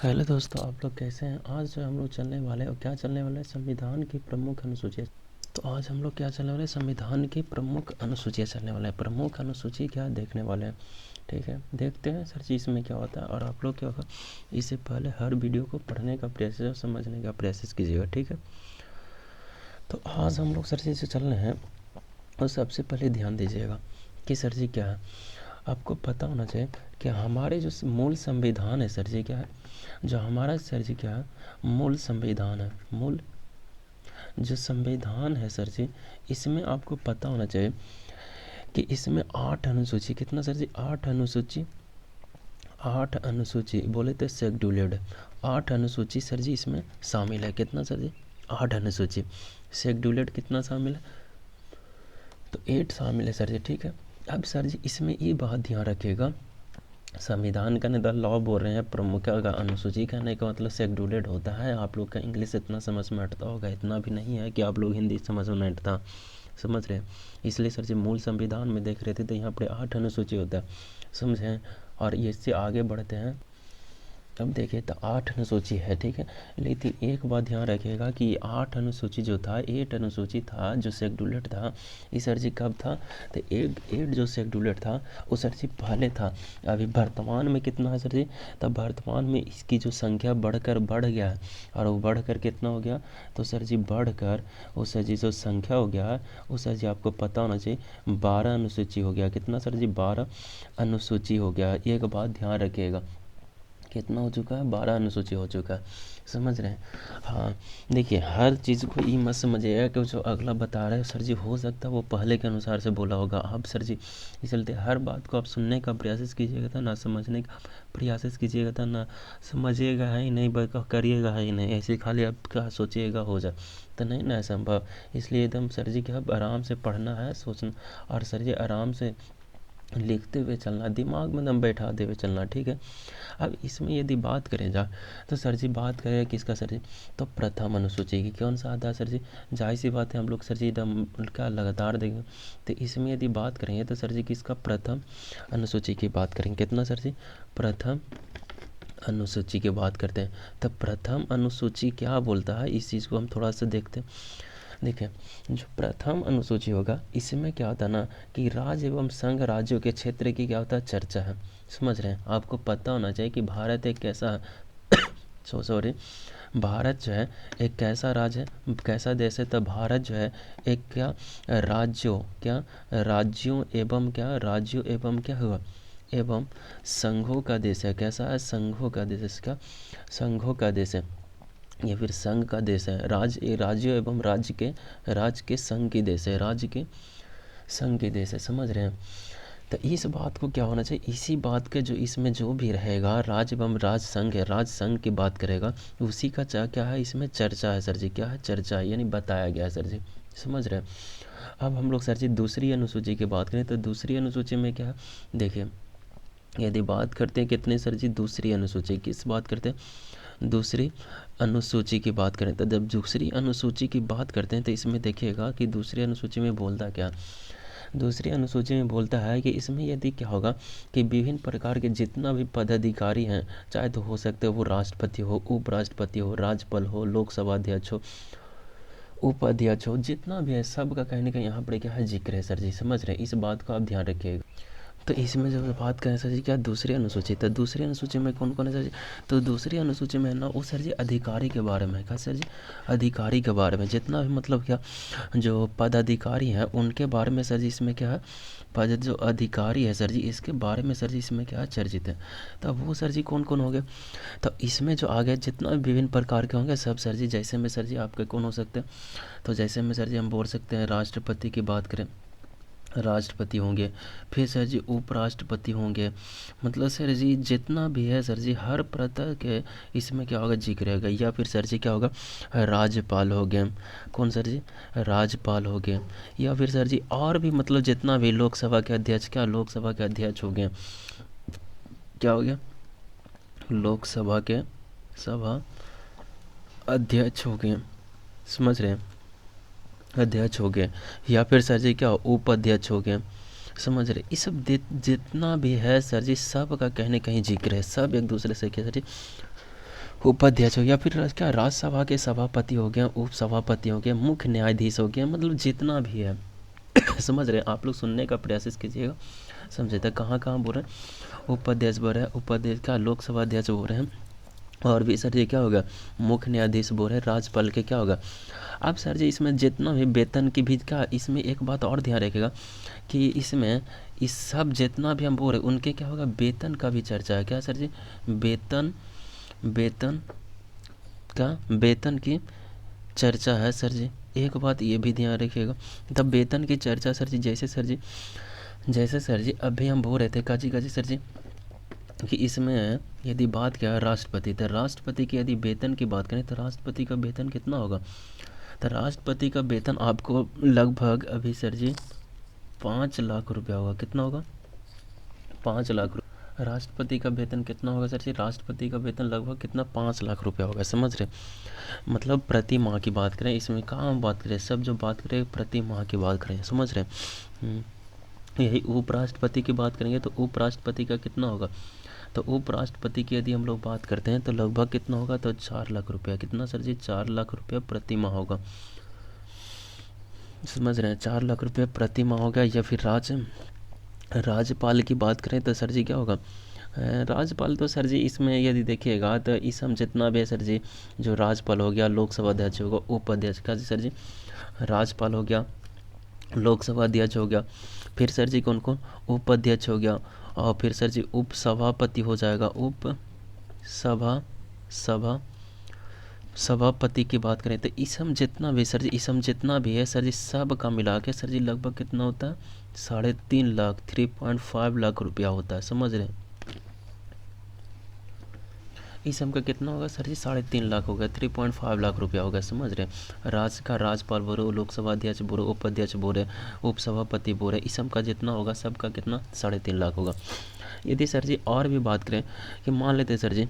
Hello दोस्तों, आप लोग कैसे हैं। आज जो हम लोग चलने वाले हैं और क्या चलने वाला है, संविधान की प्रमुख अनुसूचियाँ। तो आज हम लोग क्या चलने वाले हैं, संविधान की प्रमुख अनुसूचियाँ चलने वाले हैं। प्रमुख अनुसूची क्या देखने वाले हैं, ठीक है। देखते हैं सर जी इसमें क्या होता है। और आप लोग क्या होगा, इससे पहले हर वीडियो को पढ़ने का प्रयास और समझने का प्रयास कीजिएगा, ठीक है। तो आज हम लोग सर जी से चल रहे हैं और सबसे पहले ध्यान दीजिएगा कि सर जी क्या है, आपको पता होना चाहिए कि हमारे जो मूल संविधान है सर जी क्या है, जो हमारा सर जी क्या है मूल संविधान है। मूल जो संविधान है सर जी, इसमें आपको पता होना चाहिए कि इसमें 8 अनुसूची, कितना सर जी, 8 अनुसूची, 8 अनुसूची बोले तो शेड्यूल्ड, 8 अनुसूची सर जी इसमें शामिल है। कितना सर जी, 8 अनुसूची। शेड्यूल्ड कितना शामिल है, तो 8 शामिल है सर जी, ठीक है। अब सर जी इसमें ये बात ध्यान रखिएगा, संविधान का नहीं लॉ बोल रहे हैं, प्रमुख का अनुसूची कहने का मतलब शेड्यूल्ड होता है। आप लोग का इंग्लिश इतना समझ में अटता होगा, इतना भी नहीं है कि आप लोग हिंदी समझ में नहीं अटता, समझ रहे हैं। इसलिए सर जी मूल संविधान में देख रहे थे तो यहाँ पर 8 अनुसूची होता है, समझें। और इससे आगे बढ़ते हैं, अब देखिए तो 8 अनुसूची है, ठीक है। लेकिन एक बात ध्यान रखिएगा कि 8 अनुसूची जो था, 8 अनुसूची था जो शेड्यूल्ड था, ये सर जी कब था, तो 8 जो शेड्यूल्ड था वो सर जी पहले था। अभी वर्तमान में कितना है सर जी, तब वर्तमान में इसकी जो संख्या बढ़ गया है। और वो बढ़कर कितना हो गया, तो सर जी बढ़कर वो सर जी जो संख्या हो गया है वो सर जी आपको पता होना चाहिए 12 अनुसूची हो गया। कितना सर जी, 12 अनुसूची हो गया। एक बात ध्यान रखिएगा, कितना हो चुका है, 12 अनुसूची हो चुका है, समझ रहे हैं। हाँ देखिए, हर चीज़ को ये मत समझिएगा कि जो अगला बता रहा है सर जी हो सकता है वो पहले के अनुसार से बोला होगा। आप सर जी इस चलते हर बात को आप सुनने का प्रयास कीजिएगा था, ना समझने का प्रयास कीजिएगा था, ना समझिएगा है ही नहीं बल्कि करिएगा है ही नहीं। ऐसे खाली आप क्या सोचिएगा हो जाए तो नहीं ना संभव। इसलिए एकदम सर जी क्या आराम से पढ़ना है, सोचना, और सर जी आराम से लिखते हुए चलना, दिमाग में दम बैठाते हुए चलना, ठीक है। अब इसमें यदि बात करें जा, तो सर जी बात करें किसका सर जी, तो प्रथम अनुसूची की। कौन सा आता है सर जी, जाहिर सी बात है हम लोग सर जी एकदम का लगातार देंगे। तो इसमें यदि बात करेंगे तो सर जी किसका, प्रथम अनुसूची की बात करेंगे। कितना सर जी, प्रथम अनुसूची की बात करते हैं। तो प्रथम अनुसूची क्या बोलता है, इस चीज़ को हम थोड़ा सा देखते हैं। देखिए, जो प्रथम अनुसूची होगा इसमें क्या होता है ना, कि राज्य एवं संघ राज्यों के क्षेत्र की क्या होता है, चर्चा है, समझ रहे हैं। आपको पता होना चाहिए कि भारत एक कैसा सॉरी, भारत जो है एक कैसा राज्य है, कैसा देश है। तो भारत जो है एक क्या, राज्यों एवं क्या हुआ, एवं संघों का देश है। कैसा है, संघों का देश, इसका संघों का देश है, या फिर संघ का देश है। राज्यों एवं राज्य के संघ की देश है, राज्य के संघ के देश है, समझ रहे हैं। तो इस बात को क्या होना चाहिए, इसी बात के जो इसमें जो भी रहेगा राज्य एवं राज संघ है, राज संघ की बात करेगा, उसी का क्या है, इसमें चर्चा है सर जी। क्या है, चर्चा है, यानी बताया गया है सर जी, समझ रहे हैं। अब हम लोग सर जी दूसरी अनुसूची की बात करें तो दूसरी अनुसूची में क्या है, देखिए यदि बात करते हैं कितने सर जी, दूसरी अनुसूची किस बात करते हैं, दूसरी अनुसूची की बात करें। तो जब दूसरी अनुसूची की बात करते हैं तो इसमें देखिएगा कि दूसरी अनुसूची में बोलता क्या, दूसरी अनुसूची में बोलता है कि इसमें यदि क्या होगा कि विभिन्न प्रकार के जितना भी पदाधिकारी हैं, चाहे तो हो सकते हो वो राष्ट्रपति हो, उपराष्ट्रपति हो, राज्यपाल हो, लोकसभा अध्यक्ष हो, उपाध्यक्ष हो, जितना भी है सबका कहने का यहाँ पर क्या है, जिक्र है सर जी, समझ रहे हैं। इस बात को आप ध्यान रखिएगा। तो इसमें जब बात करें सर जी क्या, दूसरी अनुसूची, तो दूसरी अनुसूची में कौन कौन है सर जी, तो दूसरी अनुसूची में है ना वो सर जी अधिकारी के बारे में। क्या सर जी, अधिकारी के बारे में, जितना भी मतलब क्या जो पदाधिकारी हैं उनके बारे में सर जी इसमें क्या है, पद जो अधिकारी है सर जी इसके बारे में सर जी इसमें क्या है, चर्चित है। तो वो सर जी कौन कौन हो गए, तो इसमें जो आगे जितना भी विभिन्न प्रकार के होंगे सब सर जी, जैसे में सर जी आपके कौन हो सकते हैं, तो जैसे में सर जी हम बोल सकते हैं राष्ट्रपति की बात करें, राष्ट्रपति होंगे, फिर सर जी उपराष्ट्रपति होंगे, मतलब सर जी जितना भी है सर जी हर प्रकार के इसमें क्या होगा, जिक्र रहेगा। या फिर सर जी क्या होगा, राज्यपाल हो गए, कौन सर जी, राज्यपाल हो गए। या फिर सर जी और भी मतलब जितना भी लोकसभा के अध्यक्ष, क्या लोकसभा के अध्यक्ष हो गए, क्या हो गया, लोकसभा के सभा अध्यक्ष हो गए, समझ रहे हैं, अध्यक्ष हो गए। या फिर सर जी क्या उपाध्यक्ष हो गए, समझ रहे। ये सब जितना भी है सर जी सब का कहने कहीं जिक्र है, सब एक दूसरे से क्या सर जी उपाध्यक्ष हो गया, फिर क्या राज्यसभा के सभापति हो गए, उप सभापति हो गए, मुख्य न्यायाधीश हो गया, मतलब जितना भी है समझ रहे हैं आप लोग, सुनने का प्रयास कीजिएगा, समझे तो कहाँ कहाँ बोल रहे हैं, उपाध्यक्ष बोल रहे हैं, उपाध्यक्ष का लोकसभा अध्यक्ष बोल रहे हैं, और भी सर ये क्या होगा, मुख्य न्यायाधीश बोल रहे हैं, राज्यपाल के क्या होगा। अब सर जी इसमें जितना भी वेतन की भी क्या, इसमें एक बात और ध्यान रखिएगा कि इसमें इस सब जितना भी हम बोल रहे हैं उनके क्या होगा, वेतन का भी चर्चा है, क्या सर जी, वेतन, वेतन का, वेतन की चर्चा है सर जी। एक बात ये भी ध्यान रखिएगा, तब वेतन की चर्चा सर जी, जैसे सर जी, जैसे सर जी अभी हम बोल रहे थे काजी काजी सर जी कि इसमें यदि बात क्या है राष्ट्रपति, तो राष्ट्रपति की यदि वेतन की बात करें तो राष्ट्रपति का वेतन कितना होगा, तो राष्ट्रपति का वेतन आपको लगभग अभी सर जी 5 लाख रुपया होगा, कितना होगा, 5 लाख रुपये। राष्ट्रपति का वेतन कितना होगा सर जी, राष्ट्रपति का वेतन लगभग कितना, 5 लाख रुपया होगा, समझ रहे, मतलब प्रति माह की बात करें, इसमें कहाँ हम बात करें, सब जो बात करें प्रति माह की बात करें, समझ रहे यही उपराष्ट्रपति की बात करेंगे तो उपराष्ट्रपति का कितना होगा, तो उपराष्ट्रपति की यदि हम लोग बात करते हैं तो लगभग कितना होगा, तो 4 लाख रुपया, कितना सर जी, 4 लाख रुपया प्रति माह होगा, समझ रहे हैं, 4 लाख रुपया प्रति माह होगा। या फिर राज्यपाल की बात करें तो सर जी क्या होगा, राज्यपाल तो सर जी इसमें यदि देखिएगा तो इस हम जितना भी है सर जी, जो राज्यपाल हो गया, लोकसभा अध्यक्ष होगा, उपाध्यक्ष का सर जी, राज्यपाल हो गया, लोकसभा अध्यक्ष हो गया, फिर सर जी कौन कौन, उपाध्यक्ष हो गया, और फिर सर जी उप सभापति हो जाएगा, सभापति की बात करें तो इसम जितना भी सर जी, इसम जितना भी है सर जी सब का मिला के सर जी लगभग कितना होता है, 3.5 लाख, 3.5 लाख रुपया होता है, समझ रहे हैं। इसम का कितना होगा सर जी, 3.5 लाख होगा, 3.5 लाख रुपया होगा, समझ रहे हैं। राज्य का राज्यपाल बोलो, लोकसभा अध्यक्ष बोलो, उपाध्यक्ष बोले, उप सभापति बोले, इसम का जितना होगा सबका कितना, 3.5 लाख होगा। यदि सर जी और भी बात करें कि मान लेते सर जी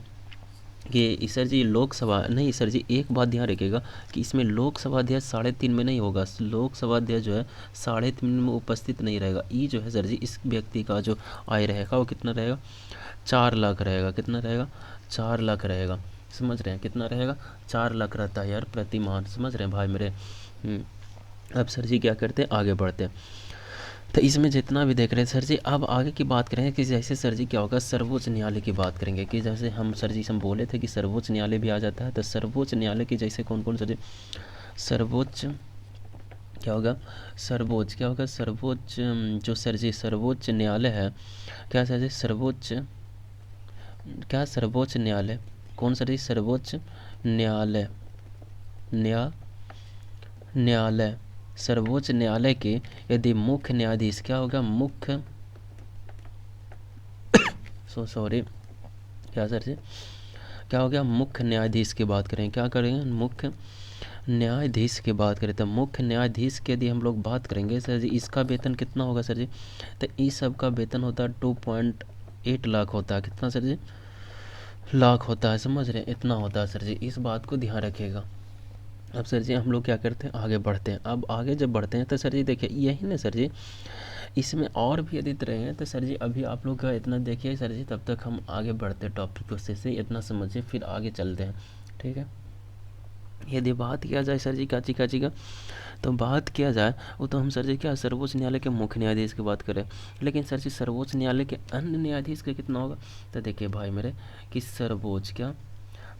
कि सर जी लोकसभा नहीं, सर जी एक बात ध्यान रखिएगा कि इसमें लोकसभा अध्यक्ष 3.5 में नहीं होगा, लोकसभा अध्यक्ष जो है 3.5 में उपस्थित नहीं रहेगा, ये जो है सर जी इस व्यक्ति का जो आय रहेगा वो कितना रहेगा, 4 लाख रहेगा, कितना रहेगा, 4 लाख रहेगा, समझ रहे हैं, कितना रहेगा, 4 लाख रहता है यार प्रति माह, समझ रहे हैं भाई मेरे। अब सर जी क्या करते हैं, आगे बढ़ते हैं, तो इसमें जितना भी देख रहे हैं सर जी, अब आगे की बात करेंगे कि जैसे सर जी क्या होगा, सर्वोच्च न्यायालय की बात करेंगे कि जैसे हम सर जी हम बोले थे कि सर्वोच्च न्यायालय भी आ जाता है, तो सर्वोच्च न्यायालय की जैसे कौन कौन सर जी, सर्वोच्च क्या होगा, सर्वोच्च क्या होगा, सर्वोच्च जो सर जी सर्वोच्च न्यायालय है, क्या सर जी सर्वोच्च, क्या सर्वोच्च न्यायालय, कौन सर जी, सर्वोच्च न्यायालय, न्यायालय, सर्वोच्च न्यायालय के यदि मुख्य न्यायाधीश क्या होगा, मुख्य सॉरी क्या सर जी, क्या हो गया, मुख्य न्यायाधीश की बात करें, क्या करेंगे, मुख्य न्यायाधीश की बात करें तो मुख्य न्यायाधीश की यदि हम लोग बात करेंगे सर जी, इसका वेतन कितना होगा सर जी, तो इस सब का वेतन होता है 2.8 लाख होता है, कितना सर जी, लाख होता है, समझ रहे हैं, इतना होता है सर जी, इस बात को ध्यान रखिएगा। अब सर जी हम लोग क्या करते हैं, आगे बढ़ते हैं, अब आगे जब बढ़ते हैं तो सर जी देखिए यही ना सर जी, इसमें और भी यदि रहें तो सर जी अभी आप लोग का इतना देखिए सर जी, तब तक हम आगे बढ़ते टॉपिक को से इतना समझिए, फिर आगे चलते हैं, ठीक है। यदि बात किया जाए सर जी काची काची का, तो बात किया जाए वो तो हम सर जी क्या सर्वोच्च न्यायालय के मुख्य न्यायाधीश की बात करें, लेकिन सर जी सर्वोच्च न्यायालय के अन्य न्यायाधीश का कितना होगा, तो देखिए भाई मेरे कि सर्वोच्च क्या,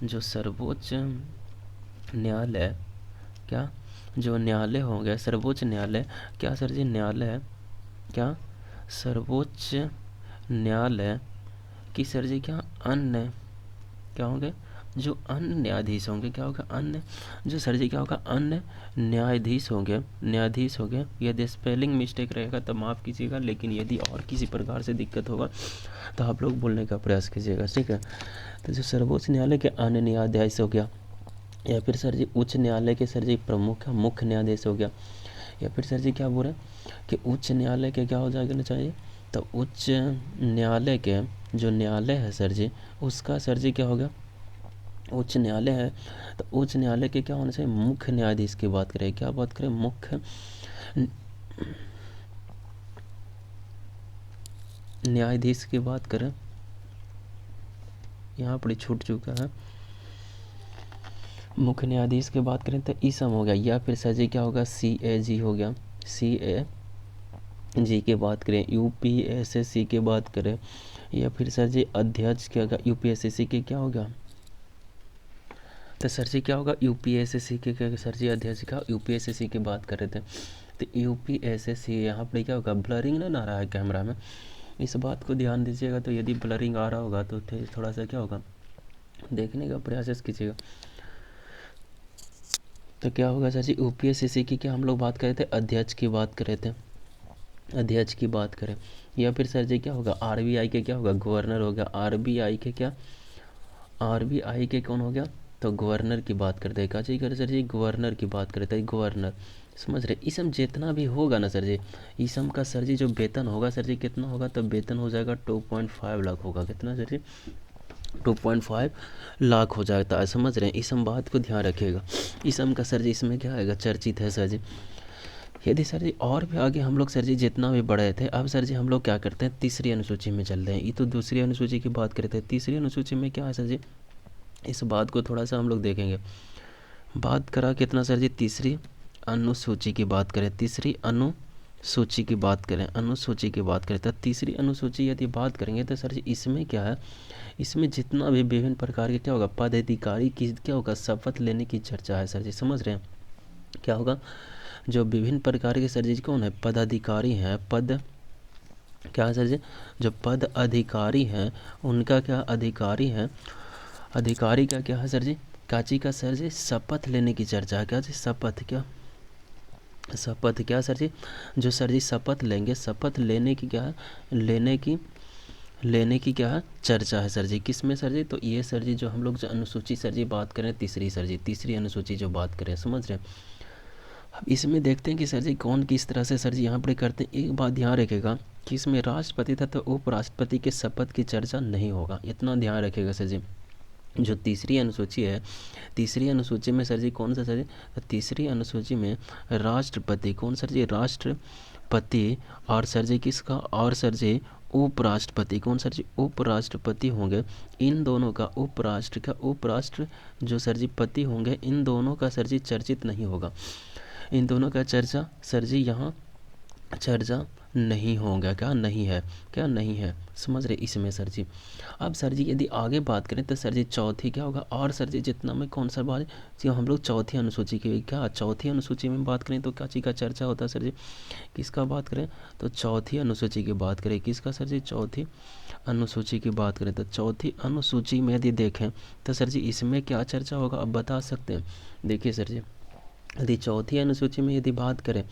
जो सर्वोच्च न्यायालय, क्या जो न्यायालय होंगे, सर्वोच्च न्यायालय क्या सर जी, न्यायालय क्या, सर्वोच्च न्यायालय की सर जी क्या, अन्य क्या होंगे, जो अन्य न्यायाधीश होंगे, क्या होगा, अन्य जो सर जी क्या होगा, अन्य न्यायाधीश होंगे, न्यायाधीश होंगे। यदि स्पेलिंग मिस्टेक रहेगा तो माफ़ कीजिएगा, लेकिन यदि और किसी प्रकार से दिक्कत होगा तो आप लोग बोलने का प्रयास कीजिएगा, ठीक है। तो जो सर्वोच्च न्यायालय के अन्य न्यायाधीश हो गया, या फिर सर जी उच्च न्यायालय के सर जी प्रमुख मुख्य न्यायाधीश हो गया, या फिर सर जी क्या बोल रहे हैं कि उच्च न्यायालय के क्या हो जाएगा चाहिए, तो उच्च न्यायालय के जो न्यायालय है सर जी उसका सर जी क्या होगा, उच्च न्यायालय है तो उच्च न्यायालय के क्या होना चाहिए, मुख्य न्यायाधीश की बात करें, क्या बात करें, मुख्य न्यायाधीश की बात करें, यहाँ पर छूट चुका है, मुख्य न्यायाधीश की बात करें तो ईसम हो गया, या फिर सर जी क्या होगा CAG हो गया, CAG की बात करें, UPSSC की बात करें, या फिर सर जी अध्यक्ष क्या होगा UPSSC के क्या होगा, तो सर जी क्या होगा UPSSC के क्या सर जी अध्यक्ष का UPSSC की बात कर रहे थे। तो UPSSC यहाँ पर क्या होगा, ब्लरिंग ना रहा है कैमरा में, इस बात को ध्यान दीजिएगा। तो यदि ब्लरिंग आ रहा होगा तो थोड़ा सा क्या होगा देखने का प्रयास कीजिएगा। तो क्या होगा सर जी UPSSC की क्या हम लोग बात कर रहे थे, अध्यक्ष की बात कर रहे थे, अध्यक्ष की बात करें, या फिर सर जी क्या होगा RBI के क्या होगा गवर्नर हो गया, RBI के क्या, RBI के कौन हो गया, तो गवर्नर की बात करते हैं, काजी कर सर जी गवर्नर की बात करते हैं, गवर्नर समझ रहे। इसम जितना भी होगा ना सर जी, इसम का सर जी जो वेतन होगा सर जी कितना होगा, तो वेतन हो जाएगा 2.5 लाख होगा, कितना सर जी 2.5 लाख हो जाता है, समझ रहे हैं। इसम बात को ध्यान रखिएगा, इसम का सर जी इसमें क्या आएगा चर्चित है सर जी। यदि सर जी और भी आगे हम लोग सर जी जितना भी बढ़े थे, अब सर जी हम लोग क्या करते हैं तीसरी अनुसूची में चलते हैं। ये तो दूसरी अनुसूची की बात करते हैं, तीसरी अनुसूची में क्या है सर जी, इस बात को थोड़ा सा हम लोग देखेंगे। बात करा कितना सर जी, तीसरी अनुसूची की बात करें, तीसरी अनुसूची की बात करें, अनुसूची की बात करें, तो तीसरी अनुसूची यदि बात करेंगे तो सर जी इसमें क्या है, इसमें जितना भी विभिन्न प्रकार के क्या होगा पदाधिकारी की क्या होगा शपथ लेने की चर्चा है सर जी, समझ रहे हैं। क्या होगा, जो विभिन्न प्रकार के सर जी कौन है पदाधिकारी हैं, पद क्या है सर जी, जो पद अधिकारी हैं उनका क्या अधिकारी है, अधिकारी का क्या है सर जी, काची का सर जी शपथ लेने की चर्चा है, क्या जी शपथ, क्या शपथ क्या सर जी, जो सर जी शपथ लेंगे, शपथ लेने की क्या है, लेने की क्या है चर्चा है सर जी, किस में सर जी, तो ये सर जी जो हम लोग जो अनुसूची सर जी बात करें तीसरी सर जी, तीसरी अनुसूची जो बात करें, समझ रहे हैं। अब इसमें देखते हैं कि सर जी कौन किस तरह से सर जी यहाँ पर करते हैं। एक बात ध्यान रखेगा कि इसमें राष्ट्रपति तथा उपराष्ट्रपति के शपथ की चर्चा नहीं होगा, इतना ध्यान रखेगा सर जी। जो तीसरी अनुसूची है, तीसरी अनुसूची में सर जी कौन सा सर जी, तो तीसरी अनुसूची में राष्ट्रपति कौन सर जी, राष्ट्रपति, और सर जी किसका, और सर जी उपराष्ट्रपति कौन सर जी, उपराष्ट्रपति होंगे। इन दोनों का उपराष्ट्र जो सर जी पति होंगे, इन दोनों का सर जी चर्चित नहीं होगा, इन दोनों का चर्चा सर जी यहाँ चर्चा नहीं होगा, क्या नहीं है, क्या नहीं है, समझ रहे इसमें सर जी। अब सर जी यदि आगे बात करें तो सर जी चौथी क्या होगा, और सर जी जितना में कौन सा बात जी हम लोग चौथी अनुसूची की क्या, चौथी अनुसूची में बात करें तो क्या चीज़ का चर्चा होता है सर जी, किसका बात करें, तो चौथी अनुसूची की बात करें, किसका सर जी चौथी अनुसूची की बात करें, तो चौथी अनुसूची में यदि देखें तो सर जी इसमें क्या चर्चा होगा, अब बता सकते हैं। देखिए सर जी यदि चौथी अनुसूची में यदि बात करें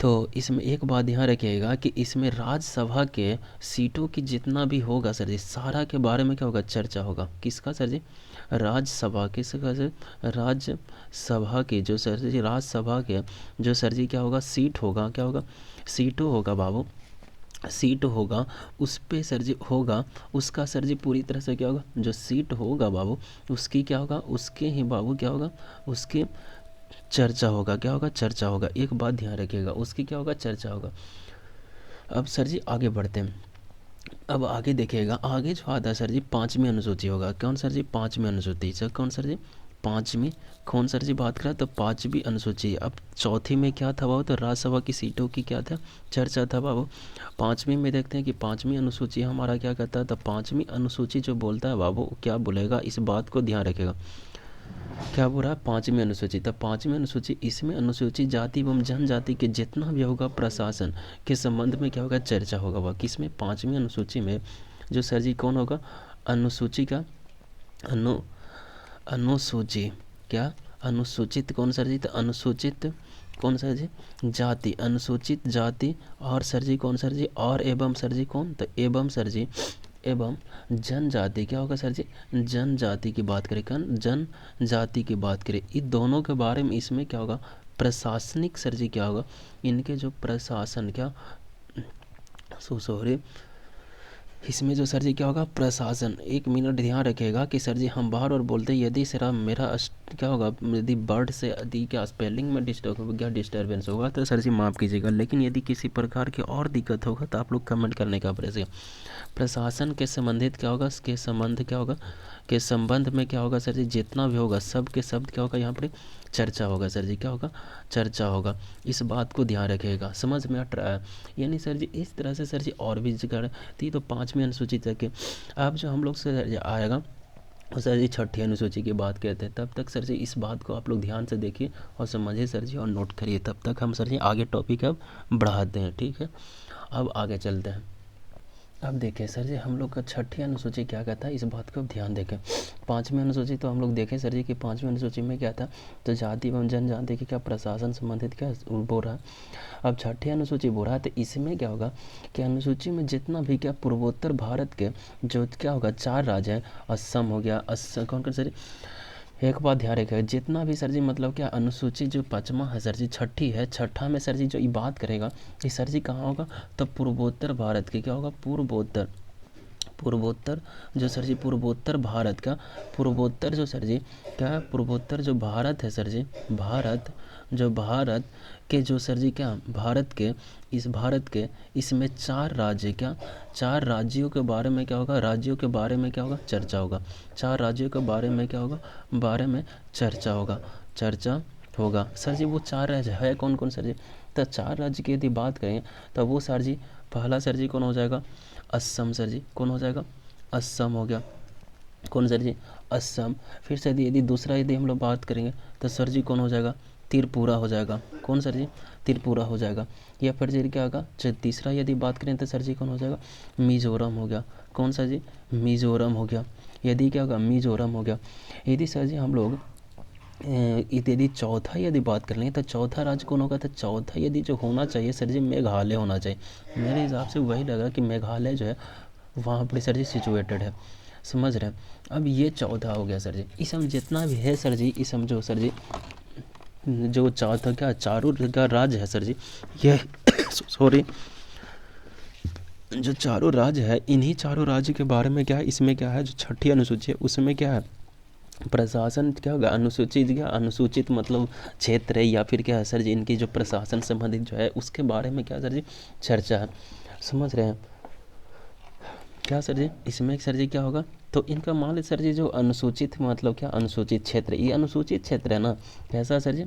तो इसमें एक बात ध्यान रखिएगा कि इसमें राज्यसभा के सीटों की जितना भी होगा सर जी सारा के बारे में क्या होगा चर्चा होगा, किसका सर जी, राज्यसभा, किसका सर, राज्यसभा की जो सर जी राज्यसभा के जो सर जी क्या होगा सीट होगा, क्या होगा सीटों होगा बाबू, सीट होगा उस पे सर जी होगा, उसका सर जी पूरी तरह से क्या होगा, जो सीट होगा बाबू उसकी क्या होगा, उसके ही बाबू क्या होगा, उसके चर्चा होगा, क्या होगा चर्चा होगा। एक बात ध्यान रखिएगा उसकी क्या होगा चर्चा होगा। अब सर जी आगे बढ़ते हैं, अब आगे देखिएगा, आगे जो आता है सर जी पाँचवीं अनुसूची होगा, कौन सर जी पाँचवीं अनुसूची सर, कौन सर जी पाँचवीं, कौन सर जी बात करा तो पाँचवीं अनुसूची। अब चौथी में क्या था बाबू, तो राज्यसभा की सीटों की क्या था चर्चा था बाबू। पाँचवीं में देखते हैं कि पाँचवीं अनुसूची हमारा क्या कहता है, तो पाँचवीं अनुसूची जो बोलता है बाबू क्या बोलेगा, इस बात को ध्यान रखेगा। क्या बोल रहा है पाँचवीं अनुसूची, तब पाँचवीं अनुसूची इसमें अनुसूचित जाति एवं जनजाति के जितना भी होगा प्रशासन के संबंध में क्या होगा चर्चा होगा वह किसमें, पाँचवीं अनुसूची में। जो सर जी कौन होगा अनुसूची का अनुसूची क्या अनुसूचित कौन सर जी, तो अनुसूचित कौन सर जी जाति, अनुसूचित जाति, और सर जी कौन सर जी, और एवं सर जी कौन, तो एवं सर जी एवं जनजाति, क्या होगा सर जी जनजाति की बात करें, कौन जनजाति की बात करें, इन दोनों के बारे में इसमें क्या होगा प्रशासनिक सर जी क्या होगा, इनके जो प्रशासन क्या सॉरी इसमें जो सर जी क्या होगा प्रशासन। एक मिनट ध्यान रखिएगा कि सर जी हम बार बार बोलते हैं यदि सर मेरा क्या होगा यदि वर्ड से यदि क्या स्पेलिंग में क्या डिस्टर्बेंस होगा तो सर जी माफ़ कीजिएगा, लेकिन यदि किसी प्रकार की और दिक्कत होगा तो आप लोग कमेंट करने का प्रयास। प्रशासन के संबंधित क्या होगा, इसके संबंध क्या होगा, के संबंध में क्या होगा सर जी, जितना भी होगा सब के शब्द क्या होगा यहाँ पर चर्चा होगा सर जी, क्या होगा, चर्चा होगा। इस बात को ध्यान रखिएगा, समझ में आ रहा है। यानी सर जी इस तरह से सर जी और भी जगह थी, तो 5वीं अनुसूची तक के। अब जो हम लोग से आएगा और सर जी 6ठी अनुसूची की बात करते हैं, तब तक सर जी इस बात को आप लोग ध्यान से देखिए और समझिए सर जी और नोट करिए। तब तक हम सर जी आगे टॉपिक अब बढ़ाते हैं, ठीक है। अब आगे चलते हैं। अब देखिए सर जी हम लोग का 6ठी अनुसूची क्या कहता है, इस बात को ध्यान देखें। 5वीं अनुसूची तो हम लोग देखें सर जी कि 5वीं अनुसूची में क्या था, तो जाति एवं जनजाति के क्या प्रशासन संबंधित क्या बोल रहा है। अब 6ठी अनुसूची बोल रहा है, तो इसमें क्या होगा कि अनुसूची में जितना भी क्या पूर्वोत्तर भारत के जो क्या होगा 4 राज्य हैं, असम हो गया, असम कौन कौन सर, एक बात ध्यान रखिएगा, जितना भी सर जी मतलब क्या अनुसूची जो 5वां है सर जी, 6ठी है, 6ठा में सर जी जो ये बात करेगा ये सर जी कहाँ होगा, तो पूर्वोत्तर भारत के क्या होगा, पूर्वोत्तर, पूर्वोत्तर जो सर जी पूर्वोत्तर भारत का, पूर्वोत्तर जो सर जी क्या है, पूर्वोत्तर जो भारत है सर जी, भारत जो भारत के जो सर जी क्या भारत के, इस भारत के इसमें 4 राज्य क्या, 4 राज्यों के बारे में क्या होगा, राज्यों के बारे में क्या होगा, चर्चा होगा। 4 राज्यों के बारे में क्या होगा, बारे में चर्चा होगा, चर्चा होगा। सर जी वो 4 राज्य है कौन कौन सर जी, तो 4 राज्य की यदि बात करें तो वो सर जी पहला सर जी कौन हो जाएगा, असम सर जी, कौन हो जाएगा, असम हो गया, कौन सर जी, असम। फिर सर यदि दूसरा यदि हम लोग बात करेंगे तो सर जी कौन हो जाएगा, त्रिपुरा हो जाएगा, कौन सर जी, त्रिपुरा हो जाएगा। या फिर जी क्या होगा, तीसरा यदि बात करें तो सर जी कौन हो जाएगा, मिजोरम हो गया, कौन सर जी, मिजोरम हो गया। यदि क्या होगा, मिजोरम हो गया। यदि सर जी हम लोग यदि चौथा यदि बात कर लें तो चौथा राज्य कौन होगा, तो चौथा यदि जो होना चाहिए सर जी मेघालय होना चाहिए। मेरे हिसाब से वही लगा कि मेघालय जो है वहाँ पर सर जी सिचुएटेड है, समझ रहे हैं। अब ये चौथा हो गया सर जी। इसम जितना भी है सर जी, इसम जो सर जी जो चौथा क्या चारों का राज्य है सर जी, ये सॉरी जो चारों राज्य है, इन्हीं चारों राज्य के बारे में क्या है, इसमें क्या है जो 6ठी अनुसूची है उसमें क्या है, प्रशासन क्या होगा, अनुसूचित क्या, अनुसूचित मतलब क्षेत्र है या फिर क्या है सर जी, इनकी जो प्रशासन संबंधित जो है उसके बारे में क्या सर जी चर्चा है, समझ रहे हैं क्या सर जी। इसमें सर जी क्या होगा, तो इनका मान लीजिए सर जी जो अनुसूचित मतलब क्या, अनुसूचित क्षेत्र, ये अनुसूचित क्षेत्र है ना, कैसा सर जी,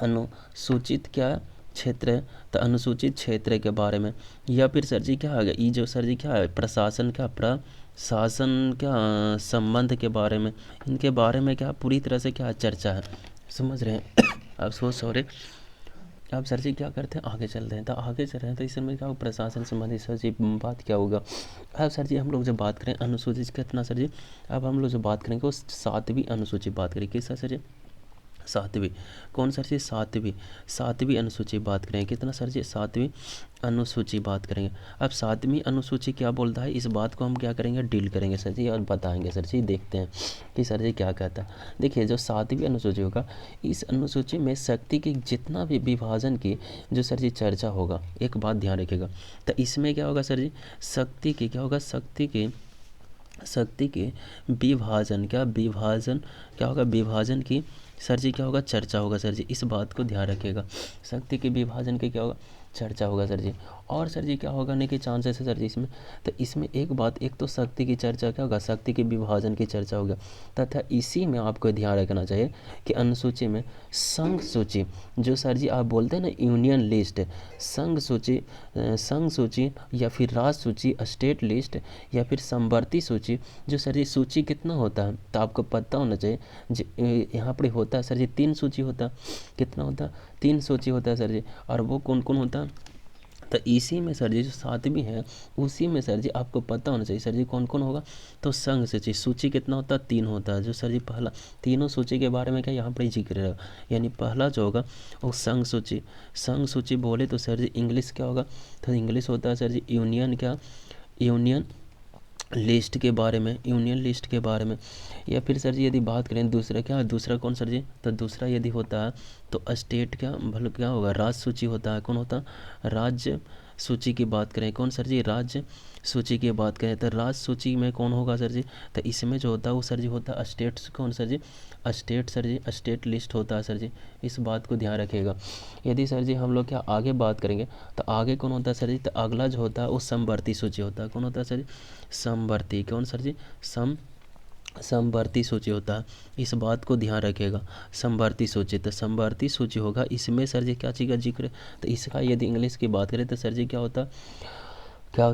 अनुसूचित क्या क्षेत्र है, तो अनुसूचित क्षेत्र के बारे में। या फिर सर जी क्या आ गया, ये जो सर जी क्या है प्रशासन क्या, प्रशासन क्या संबंध के बारे में, इनके बारे में क्या पूरी तरह से क्या चर्चा है, समझ रहे हैं। अब सॉरी, अब सर जी क्या करते हैं, आगे चलते हैं। तो आगे चल रहे हैं तो इस समय क्या होगा, प्रशासन संबंधी सर जी बात क्या होगा। अब सर जी हम लोग जब बात करें अनुसूचित कितना सर जी, अब हम लोग जो बात करेंगे वो 7वीं अनुसूची बात करेंगे, किसका सर जी, 7वीं, कौन सर जी, 7वीं अनुसूची बात करेंगे, कितना सर जी, 7वीं अनुसूची बात करेंगे। अब 7वीं अनुसूची क्या बोलता है, इस बात को हम क्या करेंगे, डील करेंगे सर जी और बताएंगे सर जी, देखते हैं कि सर जी क्या कहता है। देखिए जो 7वीं अनुसूची होगा, इस अनुसूची में शक्ति की जितना भी विभाजन की जो सर जी चर्चा होगा, एक बात ध्यान रखिएगा, तो इसमें क्या होगा सर जी, शक्ति की क्या होगा, शक्ति के विभाजन क्या होगा, विभाजन की सर जी क्या होगा, चर्चा होगा सर जी, इस बात को ध्यान रखिएगा। शक्ति के विभाजन के क्या होगा, चर्चा होगा सर जी। और सर जी क्या होगा, नहीं कि चांसेस है सर जी इसमें, तो इसमें एक बात, एक तो शक्ति की चर्चा क्या होगा, शक्ति के विभाजन की चर्चा होगा, तथा इसी में आपको ध्यान रखना चाहिए कि अनुसूची में संघ सूची जो सर जी आप बोलते हैं ना यूनियन लिस्ट, संघ सूची या फिर राज्य सूची, स्टेट लिस्ट या फिर समवर्ती सूची, जो सर जी सूची कितना होता है तो आपको पता होना चाहिए। यहाँ पर होता है सर जी 3 सूची होता है, कितना होता है, 3 सूची होता है सर जी। और वो कौन कौन होता है, तो इसी में सर जी जो 7वीं है उसी में सर जी आपको पता होना चाहिए सर जी कौन कौन होगा, तो संघ सूची, सूची कितना होता है, 3 होता है। जो सर जी पहला तीनों सूची के बारे में क्या यहाँ पर जिक्र है, यानी पहला जो होगा वो संघ सूची बोले तो सर जी इंग्लिश क्या होगा, तो इंग्लिश होता है सर जी यूनियन लिस्ट के बारे में। या फिर सर जी यदि बात करें दूसरा कौन सर जी, तो दूसरा यदि होता है तो स्टेट क्या मतलब क्या होगा, राज्य सूची होता है, कौन होता है, राज्य सूची की बात करें, कौन सर जी, राज्य सूची की बात करें तो राज्य सूची में कौन होगा सर जी, तो इसमें जो होता है वो सर जी होता है स्टेट्स, कौन सर जी, स्टेट लिस्ट होता है सर जी, इस बात को ध्यान रखिएगा। यदि सर जी हम लोग क्या आगे बात करेंगे तो आगे कौन होता है सर जी, तो अगला जो होता है वो समवर्ती सूची होता है, कौन होता है सर जी, समवर्ती, कौन सर जी, समवर्ती सूची होता है, इस बात को ध्यान रखिएगा। समवर्ती सूची, तो समवर्ती सूची होगा इसमें सर जी क्या चीज़ का जिक्र, तो इसका यदि इंग्लिश की बात करें तो सर जी क्या होता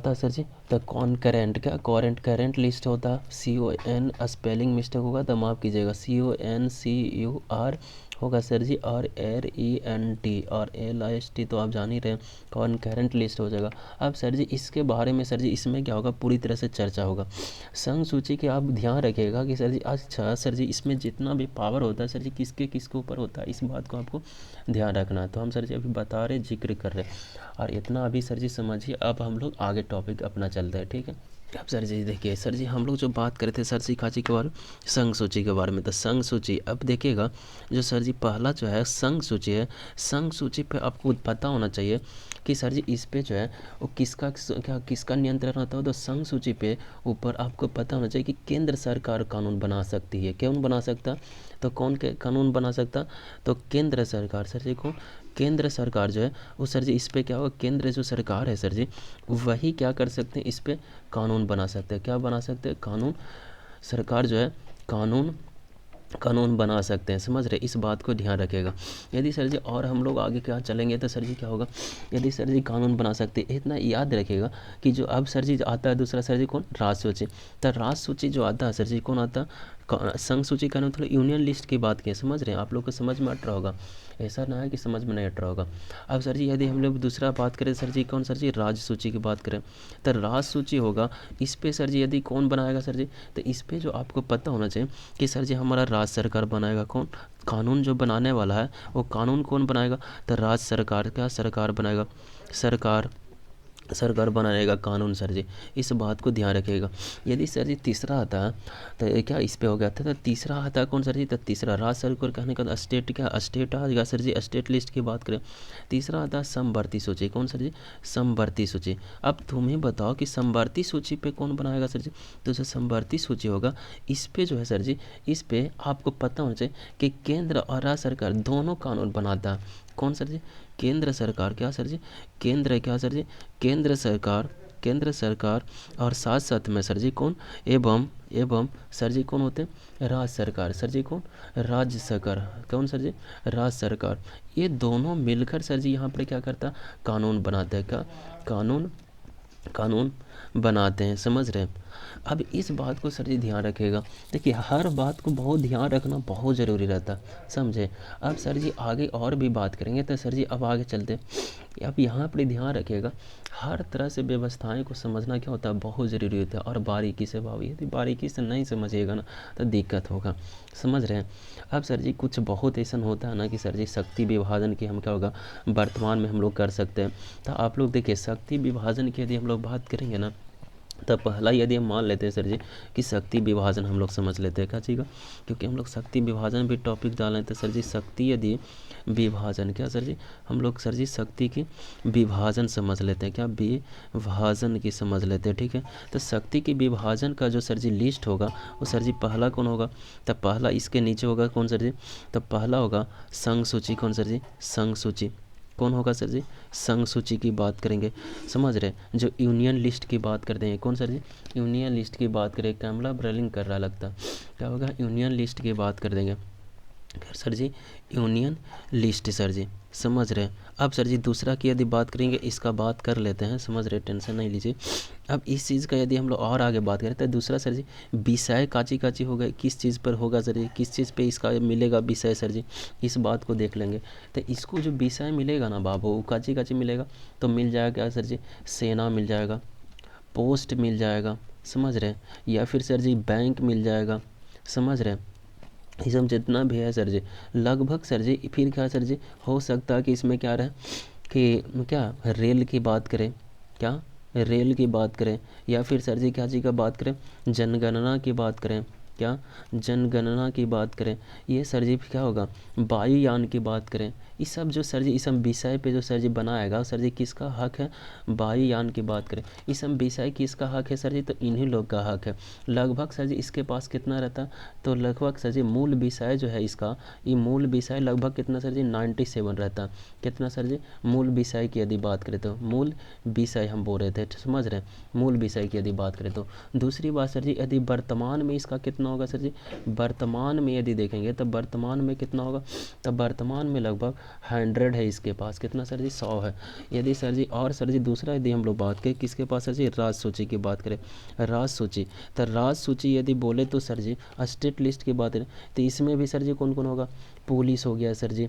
है सर जी, तो कॉन्करेंट, क्या करेंट लिस्ट होता है। CON स्पेलिंग मिस्टेक होगा तो माफ़ कीजिएगा, CONCUR होगा सर जी, और RENT और LIST तो आप जान ही रहे हैं, कॉन्करेंट लिस्ट हो जाएगा। अब सर जी इसके बारे में सर जी इसमें क्या होगा, पूरी तरह से चर्चा होगा। संघ सूची के आप ध्यान रखिएगा कि सर जी अच्छा सर जी इसमें जितना भी पावर होता है सर जी किसके ऊपर होता है, इस बात को आपको ध्यान रखना है। तो हम सर जी अभी बता रहे, जिक्र कर रहे और इतना अभी सर जी समझिए। अब हम लोग आगे टॉपिक अपना चलते हैं, ठीक है। अब सर जी देखिए सर जी हम लोग जो बात करे थे सर जी काची के बारे में, संघ सूची के बारे में। तो संघ सूची अब देखिएगा, जो सर जी पहला जो है संघ सूची है, संघ सूची पे आपको पता होना चाहिए कि सर जी इस पे जो है वो किसका नियंत्रण होता है। तो संघ सूची पे ऊपर आपको पता होना चाहिए कि केंद्र सरकार कानून बना सकती है। कौन बना सकता, तो कौन के कानून बना सकता, तो केंद्र सरकार। सर जी को केंद्र सरकार जो है वो सर जी इस पे क्या होगा, केंद्र जो सरकार है सर जी वही क्या कर सकते हैं, इस पे कानून बना सकते हैं। क्या बना सकते हैं, कानून, सरकार जो है कानून बना सकते हैं, समझ रहे, इस बात को ध्यान रखिएगा। यदि सर जी और हम लोग आगे क्या चलेंगे तो सर जी क्या होगा, यदि सर जी कानून बना सकते हैं, इतना याद रखिएगा कि जो अब सर जी आता है दूसरा सर जी कौन, राज सूची। तो राज सूची जो आता है सर जी कौन आता है, संघ सूची का नाम थोड़ा यूनियन लिस्ट की बात की, समझ रहे हैं, आप लोग को समझ में अट रहा होगा, ऐसा ना है कि समझ में नहीं अट रहा होगा। अब सर जी यदि हम लोग दूसरा बात करें सर जी कौन, सर जी राज सूची की बात करें, तो राज सूची होगा इस पे सर जी यदि कौन बनाएगा सर जी, तो इस पे जो आपको पता होना चाहिए कि सर जी हमारा राज्य सरकार बनाएगा कौन, कानून जो बनाने वाला है वो कानून कौन बनाएगा, तो राज्य सरकार, क्या सरकार बनाएगा, सरकार बनाएगा कानून सर जी, इस बात को ध्यान रखिएगा। यदि सर जी तीसरा आता है तो क्या इस पे हो गया था, तो तीसरा आता है कौन सर जी, तो तीसरा राज्य सरकार कहने का स्टेट, क्या स्टेट आ जाएगा सर जी, स्टेट लिस्ट की बात करें। तीसरा आता है समवर्ती सूची, कौन सर जी, समवर्ती सूची। अब तुम्हें बताओ कि समवर्ती सूची पे कौन बनाएगा सर जी, तो जो समवर्ती सूची होगा इस पे जो है सर जी, इस पे आपको पता होना चाहिए कि केंद्र और राज्य सरकार दोनों कानून बनाता है। कौन सर जी, केंद्र सरकार, क्या सर जी, क्या सर जी, केंद्र सरकार और साथ साथ में सर जी कौन, एवं सर जी कौन होते हैं, राज्य सरकार, सर जी कौन, राज्य सरकार, कौन सर जी, राज्य सरकार। ये दोनों मिलकर सर जी यहाँ पर क्या करता, कानून बनाते हैं, क्या कानून बनाते हैं, समझ रहे हैं। अब इस बात को सर जी ध्यान रखिएगा, देखिए हर बात को बहुत ध्यान रखना बहुत ज़रूरी रहता है, समझे। अब सर जी आगे और भी बात करेंगे, तो सर जी अब आगे चलते, अब यहाँ पर ध्यान रखिएगा, हर तरह से व्यवस्थाएं को समझना क्या होता है, बहुत ज़रूरी होता है, और बारीकी से यदि बारीकी से नहीं समझिएगा ना तो दिक्कत होगा, समझ रहे हैं। अब सर जी कुछ बहुत ऐसा होता है ना कि सर जी शक्ति विभाजन की हम क्या होगा वर्तमान में हम लोग कर सकते हैं। तो आप लोग देखिए शक्ति विभाजन की यदि हम लोग बात करेंगे ना, तब पहला यदि हम मान लेते हैं सर जी कि शक्ति विभाजन हम लोग समझ लेते हैं, क्या चीज़ का, क्योंकि हम लोग शक्ति विभाजन भी टॉपिक डालें तो सर जी शक्ति यदि विभाजन, क्या सर जी, हम लोग सर जी शक्ति की विभाजन समझ लेते हैं, क्या विभाजन की समझ लेते हैं, ठीक है। तो शक्ति की विभाजन का जो सर जी लिस्ट होगा वो सर जी पहला कौन होगा, तब पहला इसके नीचे होगा कौन सर जी, तब पहला होगा संघ सूची, कौन सर जी, संघ सूची, कौन होगा सर जी, संघ सूची की बात करेंगे, समझ रहे। जो यूनियन लिस्ट की बात करते हैं, कौन सर जी, यूनियन लिस्ट की बात करें, कैमला ब्रेलिंग कर रहा लगता, क्या होगा, यूनियन लिस्ट की बात कर देंगे सर जी, यूनियन लिस्ट सर जी, समझ रहे। अब सर जी दूसरा की यदि बात करेंगे, इसका बात कर लेते हैं, समझ रहे, टेंशन नहीं लीजिए। अब इस चीज़ का यदि हम लोग और आगे बात करें तो दूसरा सर जी विषय काची हो गए, किस चीज़ पर होगा सर जी, किस चीज़ पे इसका मिलेगा विषय सर जी, इस बात को देख लेंगे। तो इसको जो विषय मिलेगा ना बाबू, वो काची मिलेगा, तो मिल जाएगा क्या सर जी, सेना मिल जाएगा, पोस्ट मिल जाएगा, समझ रहे, या फिर सर जी बैंक मिल जाएगा, समझ रहे। ये सब जितना भी है सर जी लगभग सर जी, फिर क्या सर जी हो सकता है कि इसमें क्या रहे कि क्या रेल की बात करें, क्या रेल की बात करें, या फिर सर जी क्या चीज़ का बात करें, जनगणना की बात करें, क्या जनगणना की बात करें, ये सर जी क्या होगा, वायुयान की बात करें। ये सब जो सर जी इस सब विषय पे जो सर जी बनाएगा सर जी किसका हक है, वायुयान की बात करें, इस सब विषय किसका हक है सर जी, तो इन्हीं लोग का हक है। लगभग सर जी इसके पास कितना रहता, तो लगभग सर जी मूल विषय जो है इसका, ये मूल विषय लगभग कितना सर जी 97 रहता, कितना सर जी, मूल विषय की यदि बात करें तो, मूल विषय हम बोल रहे थे, समझ रहे हैं, मूल विषय की यदि बात करें तो। दूसरी बात सर जी यदि वर्तमान में इसका कितना कितना होगा सर जी, वर्तमान में यदि देखेंगे तो वर्तमान में कितना होगा, तब वर्तमान में लगभग 100 है इसके पास, कितना सर जी, 100 है। यदि सर जी और सर जी दूसरा यदि हम लोग बात करें किसके पास सर जी, राज सूची की बात करें, राज सूची, तो राज सूची यदि बोले तो सर जी स्टेट लिस्ट की बात करें तो इसमें भी सर जी कौन कौन होगा, पुलिस हो गया सर जी,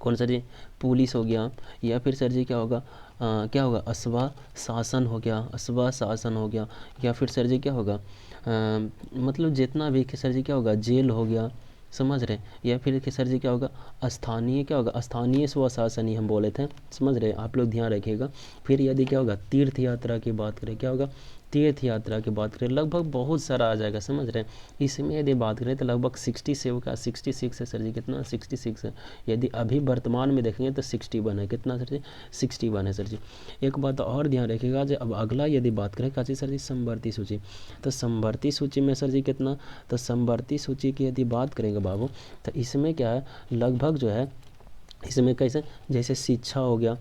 कौन सर जी, पुलिस हो गया, या फिर सर जी क्या होगा, क्या होगा, अस्वा शासन हो गया, अस्वा शासन हो गया, या फिर सर जी क्या होगा, मतलब जितना भी कि सर जी क्या होगा, जेल हो गया, समझ रहे, या फिर कि सर जी क्या होगा, स्थानीय क्या होगा, स्थानीय स्वशासन ही हम बोले थे, समझ रहे, आप लोग ध्यान रखिएगा। फिर यदि क्या होगा, तीर्थ यात्रा की बात करें, क्या होगा, तीर्थ यात्रा की बात करें, लगभग बहुत सारा आ जाएगा, समझ रहे हैं। इसमें यदि बात करें तो लगभग 67 का 66 है सर जी, कितना 66 है। यदि अभी वर्तमान में देखेंगे तो 61 है, कितना सर जी, 61 है सर जी। एक बात और ध्यान रखिएगा, जो अब अगला यदि बात करें क्या चीज़ सर जी, समवर्ती सूची, तो समवर्ती सूची में सर जी कितना, तो समवर्ती सूची की यदि बात करेंगे बाबू तो इसमें क्या है, लगभग जो है इसमें कैसे, जैसे शिक्षा हो गया,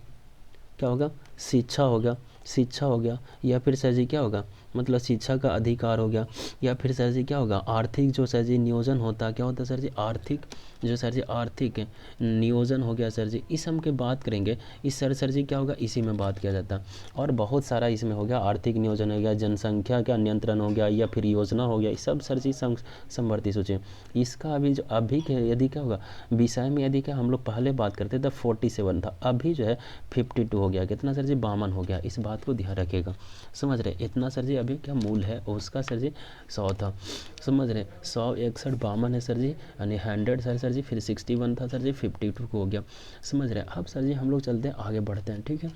क्या होगा, शिक्षा हो गया, शिक्षा हो गया, या फिर सर जी क्या होगा, मतलब शिक्षा का अधिकार हो गया, या फिर सर जी क्या होगा, आर्थिक जो सर जी नियोजन होता है, क्या होता है सर जी, आर्थिक जो सर जी आर्थिक नियोजन हो गया सर जी, इस हम के बात करेंगे, इस सर जी क्या होगा, इसी में बात किया जाता है। और बहुत सारा इसमें हो गया, आर्थिक नियोजन हो गया, जनसंख्या का नियंत्रण हो गया, या फिर योजना हो गया, ये सब सर जी समवर्ती सूची। इसका अभी जो अभी के यदि क्या होगा, विषय में यदि क्या हम लोग पहले बात करते थे 47 था, अभी जो है 52 हो गया, कितना सर जी, 52 हो गया। इस बात को ध्यान रखिएगा, समझ रहे, इतना सर जी अभी क्या मूल है उसका सर जी 100 था, समझ रहे, 100 61 52 है सर जी, यानी 100 सर जी, फिर 61 था सर जी, 52 को हो गया, समझ रहे। अब सर जी हम लोग चलते हैं आगे बढ़ते हैं, ठीक है,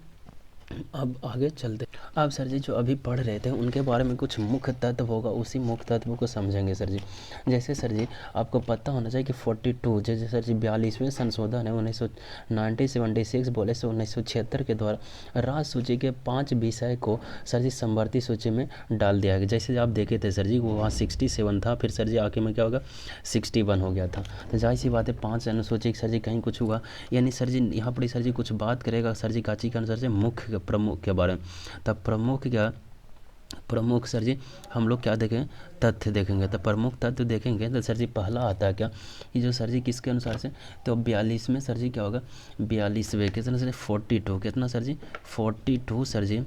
अब आगे चलते। अब सर जी जो अभी पढ़ रहे थे उनके बारे में कुछ मुख्य तत्व होगा, उसी मुख्य तत्व को समझेंगे सर जी। जैसे सर जी आपको पता होना चाहिए कि 42 जैसे सर जी 42वें संशोधन है 1976 बोले से 1976 के द्वारा राज सूची के 5 विषय को सर जी समवर्ती सूची में डाल दिया गया। जैसे आप देखे थे सर जी वो वहाँ 67 था, फिर सर जी आके में क्या होगा 61 हो गया था। तो जाहिर सी बात है 5 अनुसूची सर जी कहीं कुछ हुआ, यानी सर जी यहाँ पर सर जी कुछ बात करेगा सर जी काची के अनुसार से मुख्य प्रमुख के बारे में। तब प्रमुख क्या, प्रमुख सर जी हम लोग क्या देखें, तथ्य देखेंगे। तो प्रमुख तथ्य देखेंगे तो सर जी पहला आता है क्या, ये जो सर जी किसके अनुसार से, तो 42 में सर जी क्या होगा, 42वें कितना सर जी 42, कितना सर जी 42 सर जी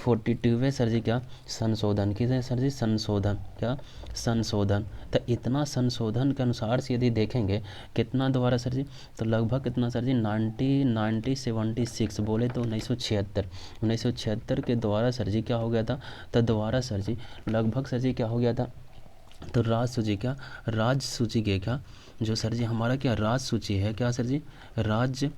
42वें सर जी क्या संशोधन, कितने सर जी संशोधन, क्या संशोधन। तो इतना संशोधन के अनुसार से यदि देखेंगे कितना दोबारा सर जी, तो लगभग कितना सर जी 76 बोले तो 1976 के द्वारा सर जी क्या हो गया था, तो दोबारा सर जी लगभग सर जी क्या हो गया था, तो राज सूची क्या, राज सूची के क्या जो सर जी हमारा क्या राज सूची है, क्या सर जी राज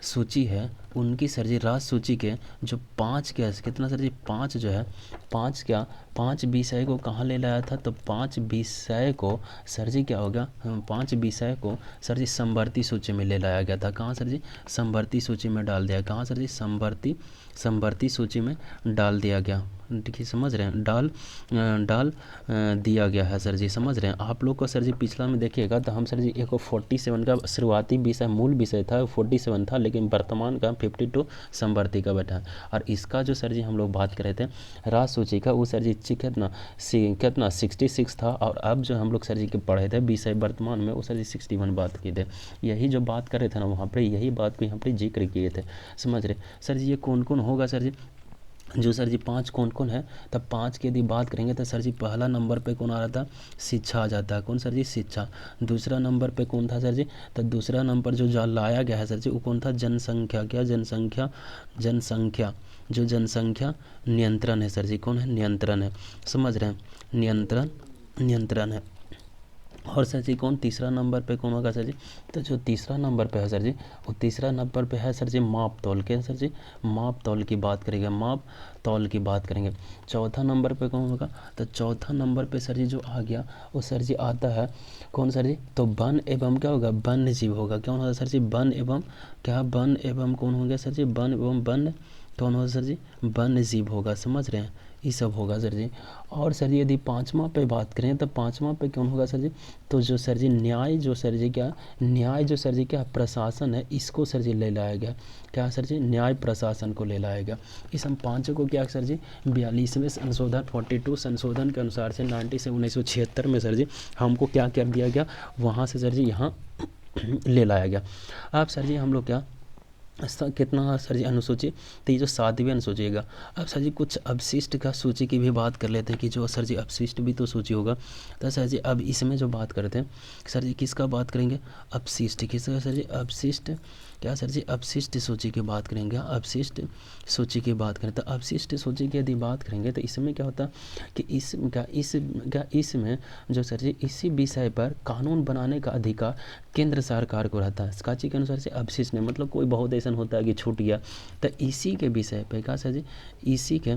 सूची है उनकी सर जी राज सूची के जो 5 क्या कितना सर जी 5 जो है 5 क्या 5 विषय को कहाँ ले लाया था, तो 5 विषय को सर जी क्या हो गया 5 विषय को सर जी समवर्ती सूची में ले लाया गया था। कहाँ सर जी समवर्ती सूची में डाल दिया, कहाँ सर जी समवर्ती सूची में डाल दिया गया। देखिए समझ रहे हैं, डाल दिया गया है सर जी, समझ रहे हैं। आप लोग को सर जी पिछला में देखिएगा तो हम सर जी एक 47 का शुरुआती विषय मूल विषय था 47 था, लेकिन वर्तमान का 52 समवर्ती का बैठा है। और इसका जो सर जी हम लोग बात कर रहे थे राज सूची का वो सर जी कितना 66 था, और अब जो हम लोग सर जी के पढ़े थे विषय वर्तमान में वो सर जी 61 बात किए थे। यही जो बात कर रहे थे ना वहाँ पर यही बात को यहाँ पर जिक्र किए थे, समझ रहे सर जी। ये कौन कौन होगा सर जी, जो सर जी 5 कौन कौन है, तब 5 की यदि बात करेंगे तो सर जी पहला नंबर पे कौन आ रहा था, शिक्षा आ जाता है, कौन सर जी शिक्षा। दूसरा नंबर पे कौन था सर जी, तो दूसरा नंबर जो लाया गया है सर जी वो कौन था, जनसंख्या, क्या जनसंख्या, जो जनसंख्या नियंत्रण है सर जी, कौन है नियंत्रण है, समझ रहे हैं नियंत्रण है। और सर जी कौन तीसरा नंबर पे कौन होगा सर जी, तो जो तीसरा नंबर पे है सर जी वो तीसरा नंबर पे है सर जी माप तौल के, सर जी माप तौल की बात करेंगे, माप तौल की बात करेंगे। चौथा नंबर पे कौन होगा, तो चौथा नंबर पे सर जी जो आ गया वो सर जी आता है कौन सर जी, तो वन एवं क्या होगा वन्य जीव होगा, क्या होगा सर जी वन एवं क्या वन एवं कौन हो गया सर जी वन एवं वन कौन होगा सर जी वन्य जीव होगा, समझ रहे हैं। ये सब होगा सर जी। और सर जी यदि पाँचवा पे बात करें तो पाँचवा पे कौन होगा सर जी, तो जो सर जी न्याय जो सर जी क्या, न्याय जो सर जी क्या प्रशासन है, इसको सर जी ले लाया गया, क्या सर जी न्याय प्रशासन को ले लाया गया। इस हम पाँचों को क्या सर जी 42वें संशोधन 42 संशोधन के अनुसार से 1976 में सर जी हमको क्या कर दिया गया, वहाँ से सर जी यहाँ ले लाया गया। अब सर जी हम लोग क्या कितना सर जी अनुसूची, तो ये जो 7वीं अनुसूची होगा। अब सर जी कुछ अपशिष्ट का सूची की भी बात कर लेते हैं कि जो सर जी अपशिष्ट भी तो सूची होगा। तो सर जी अब इसमें जो बात करते हैं सर जी किसका बात करेंगे, अपशिष्ट किसका सर जी, अपशिष्ट क्या सर जी अपशिष्ट सूची की बात करेंगे, अपशिष्ट सूची की बात करें। तो अपशिष्ट सूची की यदि बात करेंगे तो इसमें क्या होता है कि इसमें जो सर जी इसी विषय पर कानून बनाने का अधिकार केंद्र सरकार को रहता है। काची के अनुसार से अपशिष्ट नहीं, मतलब कोई बहुत ऐसा होता है कि छूट गया, तो इसी के विषय पर क्या सर जी, इसी के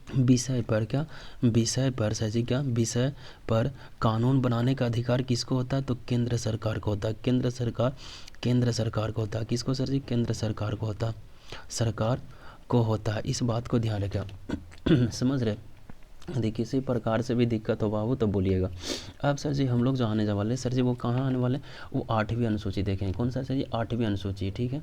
विषय पर क्या, विषय पर सर जी क्या, विषय पर कानून बनाने का अधिकार किसको होता है, तो केंद्र सरकार को होता है। केंद्र सरकार को होता है, किसको सर जी, केंद्र सरकार को होता है, सरकार को होता है। इस बात को ध्यान रखें समझ रहे। यदि किसी प्रकार से भी दिक्कत हो बाबू तो बोलिएगा। अब सर जी हम लोग जो आने वाले सर जी वो कहाँ आने वाले, वो 8वीं अनुसूची देखेंगे। कौन सा सर जी, 8वीं अनुसूची, ठीक है।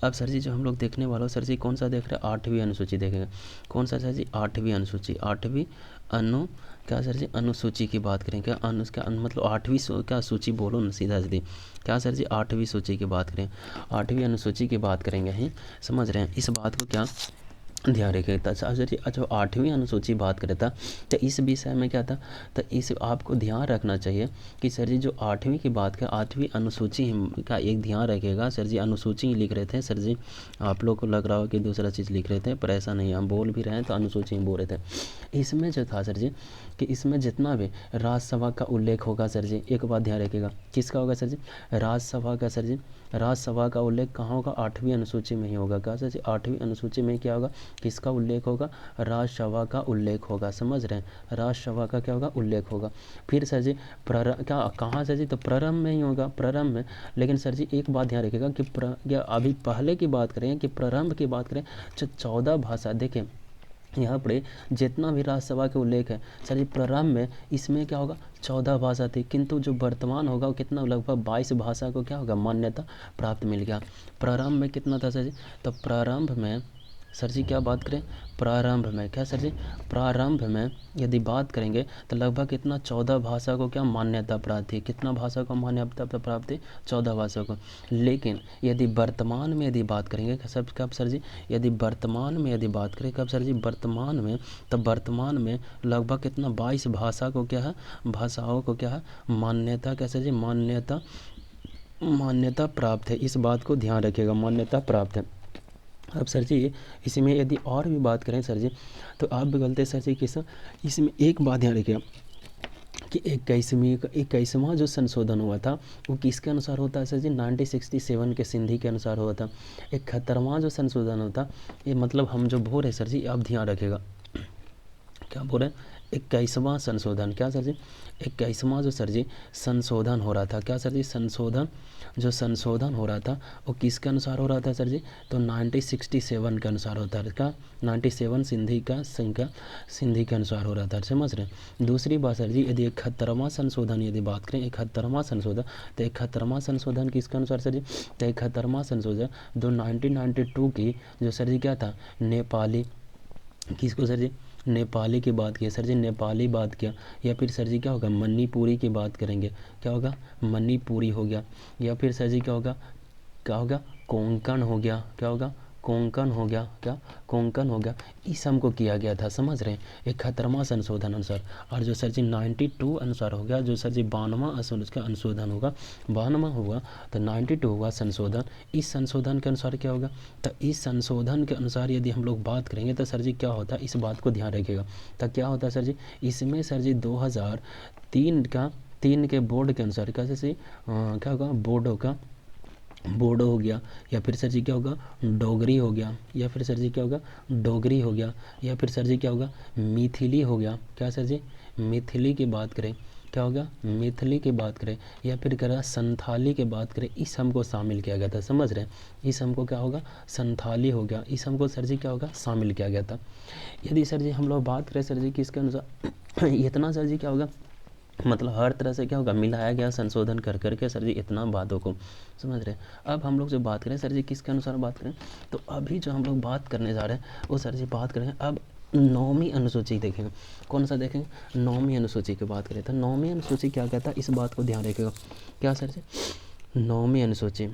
अब सर जी जो हम लोग देखने वाला सर जी कौन सा देख रहे हैं, 8वीं अनुसूची देखेंगे। कौन सा सर जी, 8वीं अनुसूची, 8वीं अनु क्या सर जी अनुसूची की बात करें, क्या उसका मतलब 8वीं क्या सूची बोलो ना सीधा सीधी, क्या सर जी 8वीं सूची की बात करें, 8वीं अनुसूची की बात करेंगे ही, समझ रहे हैं। इस बात को क्या ध्यान रखिए। अच्छा सर जी, अच्छा 8वीं अनुसूची बात करें था तो इस विषय में क्या था, तो इस आपको ध्यान रखना चाहिए कि सर जी जो 8वीं की बात करें, 8वीं अनुसूची का एक ध्यान रखिएगा। सर जी अनुसूची ही लिख रहे थे सर जी, आप लोग को लग रहा हो कि दूसरा चीज़ लिख रहे थे, पर ऐसा नहीं, हम बोल भी रहे हैं तो अनुसूची ही बोल रहे थे। इसमें जो था सर जी कि इसमें जितना भी राज्यसभा का उल्लेख होगा सर जी, एक बात ध्यान रखिएगा, किसका होगा सर जी, राज्यसभा का सर जी, राज्यसभा का उल्लेख कहाँ होगा, 8वीं अनुसूची में ही होगा। क्या सर जी 8वीं अनुसूची में क्या होगा, किसका उल्लेख होगा, राज्यसभा का उल्लेख होगा, समझ रहे हैं, राज्यसभा का क्या होगा, उल्लेख होगा। फिर सर जी क्या कहाँ सर जी, तो प्रारंभ में ही होगा, प्रारंभ में। लेकिन सर जी एक बात ध्यान रखिएगा कि या अभी पहले की बात करें कि प्रारंभ की बात करें, जो 14 भाषा देखें यहाँ पर जितना भी राज्यसभा के उल्लेख है सर जी प्रारंभ में, इसमें क्या होगा 14 भाषा थी, किंतु जो वर्तमान होगा वो कितना, लगभग 22 भाषा को क्या होगा, मान्यता प्राप्त मिल गया। प्रारंभ में कितना था सर जी, तो प्रारंभ में सर जी क्या बात करें, प्रारंभ में क्या सर जी, प्रारंभ में यदि बात करेंगे तो लगभग कितना 14 भाषा को क्या मान्यता प्राप्त थी, कितना भाषा को मान्यता प्राप्त थी, 14 भाषा को। लेकिन यदि वर्तमान में यदि बात करेंगे सब कब सर जी, यदि वर्तमान में यदि बात करें कब सर जी, वर्तमान में, तो वर्तमान में लगभग कितना 22 भाषा को क्या है, भाषाओं को क्या है मान्यता, क्या सर जी मान्यता प्राप्त है। इस बात को ध्यान रखिएगा, मान्यता प्राप्त है। अब सर जी इसमें यदि और भी बात करें सर जी, तो आप भी बोलते सर जी किस, इसमें एक बात ध्यान रखिएगा कि 21वां जो संशोधन हुआ था वो किसके अनुसार होता है सर जी, 1967 के सिंधी के अनुसार हुआ था। 71वां जो संशोधन होता, ये मतलब हम जो बोल रहे सर जी आप ध्यान रखिएगा, क्या बोल रहे हैं, 21वां संशोधन, क्या सर जी 21वां जो सर जी संशोधन हो रहा था, क्या सर जी संशोधन हो रहा था वो किसके अनुसार हो रहा था सर जी, तो 1967 के अनुसार होता है, क्या 97 सिंधी का संख्या सिंधी के अनुसार हो रहा था, समझ रहे हैं। दूसरी बात सर जी यदि 71वां संशोधन यदि बात करें, 71वां संशोधन, तो 71वां संशोधन किसके अनुसार सर जी, तो 71वां संशोधन जो 1992 की जो सर जी क्या था, नेपाली, किसको सर जी, नेपाली की बात किया सर जी, नेपाली बात किया, या फिर सर जी क्या होगा मणिपुरी की बात करेंगे, क्या होगा मणिपुरी हो गया, या फिर सर जी क्या होगा कोंकण हो गया, क्या होगा कोंकण हो गया, क्या कोंकण हो गया। इस हमको किया गया था, समझ रहे हैं 71वां संशोधन अनुसार। और जो सर जी 92 अनुसार हो गया, जो सर जी 92वां उसका अनुशोधन होगा, 92वां हुआ तो 92 हुआ संशोधन। इस संशोधन के अनुसार क्या होगा, तो इस संशोधन के अनुसार यदि हम लोग बात करेंगे तो सर जी क्या होता है, इस बात को ध्यान रखिएगा। तो क्या होता है सर जी, इसमें सर जी 2003 के बोर्ड के अनुसार क्या सर जी क्या होगा, बोडो हो गया, या फिर सर जी क्या होगा डोगरी हो गया, या फिर सर जी क्या होगा डोगरी हो गया, या फिर सर जी क्या होगा मिथिली हो गया, क्या सर जी मिथिली की बात करें, क्या होगा, मैथिली की बात करें या फिर कह रहा संथाली की बात करें, इस हम को शामिल किया गया था, समझ रहे हैं, इस हम को क्या होगा, संथाली हो गया, इस हम को सर जी क्या होगा, शामिल किया गया था। यदि सर जी हम लोग बात करें सर जी किसके अनुसार इतना सर जी क्या होगा, मतलब हर तरह से क्या होगा, मिलाया गया संशोधन कर करके सर जी इतना बातों को, समझ रहे हैं। अब हम लोग जो बात करें सर जी किसके अनुसार बात करें, तो अभी जो हम लोग बात करने जा रहे हैं वो सर जी बात करें अब 9वीं अनुसूची देखेंगे। कौन सा देखेंगे, 9वीं अनुसूची की बात करें तो 9वीं अनुसूची क्या कहता है, इस बात को ध्यान रखिएगा। क्या सर जी, 9वीं अनुसूची,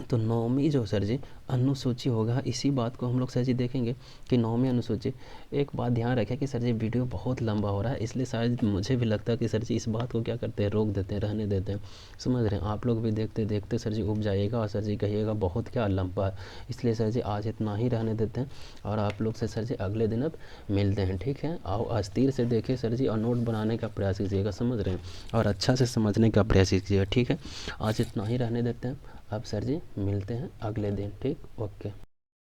तो 9वीं जो सर जी अनुसूची होगा, इसी बात को हम लोग सर जी देखेंगे कि 9वीं अनुसूची। एक बात ध्यान रखें कि सर जी वीडियो बहुत लंबा हो रहा है, इसलिए शायद मुझे भी लगता है कि सर जी इस बात को क्या करते हैं, रोक देते हैं, रहने देते हैं, समझ रहे हैं। आप लोग भी देखते देखते सर जी उब जाइएगा और सर जी कहिएगा बहुत क्या लंबा है, इसलिए सर जी आज इतना ही रहने देते हैं और आप लोग से सर जी अगले दिन अब मिलते हैं, ठीक है। आओ अस्थिर से देखिए सर जी और नोट बनाने का प्रयास कीजिएगा, समझ रहे हैं, और अच्छा से समझने का प्रयास कीजिएगा, ठीक है। आज इतना ही रहने देते हैं, अब सर जी मिलते हैं अगले दिन, ठीक, ओके।